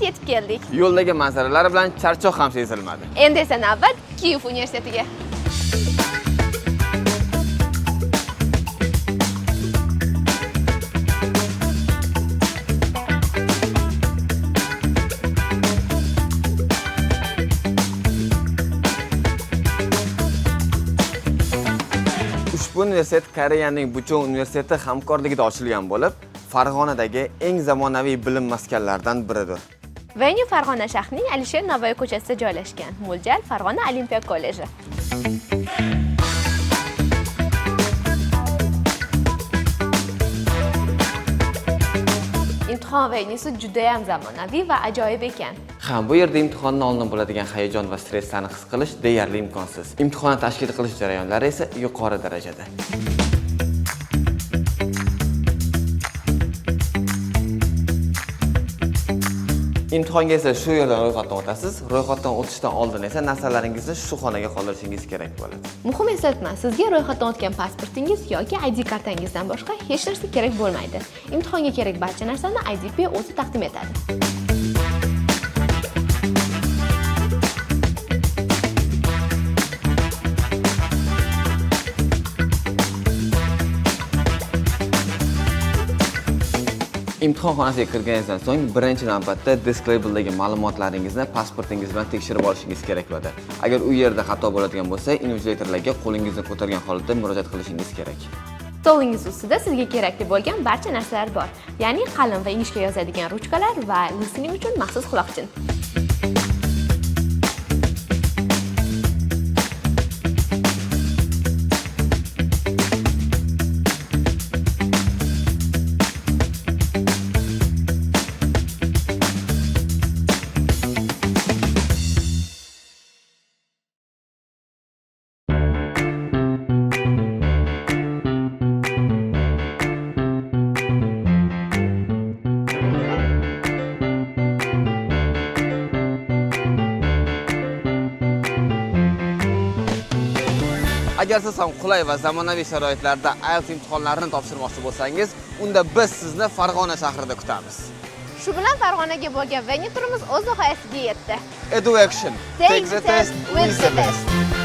nihayat yetib keldik. Yo'ldagi manzaralar bilan charchoq ham sezilmadi. Endi esa navbat Kiyev universitetiga. Ushbu universitet Koreyaning Buchon universiteti hamkorligida ochilgan bo'lib, Farg'onadagi eng zamonaviy bilim maskanlaridan biridir. Venue Farg'ona shahrining Alisher Navoiy ko'chasida joylashgan. Mo'ljal Farg'ona Olimpiya kolleji. Imtihon venyusi juda ham zamonaviy va ajoyib ekan. Bu yerda imtihondan oldin bo'ladigan hayajon va stresslarni his qilish deyarli imkonsiz. Imtihonni tashkil qilish jarayonlari esa yuqori darajada. Imtihonga esa shu yerda ro'yxatdan o'tasiz. Ro'yxatdan o'tishdan oldin esa narsalaringizni shu xonaga qoldirishingiz kerak bo'ladi. Muhim eslatma, sizga ro'yxatdan o'tgan pasportingiz yoki ID kartangizdan boshqa hech narsa kerak bo'lmaydi. Imtihonga kerak barcha narsani IDP o'zi taqdim etadi. Imtihon xonasiga kirganingizdan so'ng birinchi navbatda disk labeldagi ma'lumotlaringizni pasportingiz bilan tekshirib olishingiz kerak bo'ladi. Agar u yerda xato bo'ladigan bo'lsa, invigilatorlarga qo'lingizni ko'targan holatda murojaat qilishingiz kerak. Stolingiz ustida sizga kerakli bo'lgan barcha narsalar bor. Ya'ni qalin va ingichka yozadigan ruchkalar va listening uchun maxsus quloqchin. Agar siz ham qulay va zamonaviy sharoitlarda IELTS imtihonlarini topshirmoqchi bo'lsangiz, unda biz sizni Farg'ona shahrida kutamiz. Shu bilan Farg'onaga bo'lgan venue turimiz o'z nihoyasiga yetdi. EduAction. Take the test, win the best.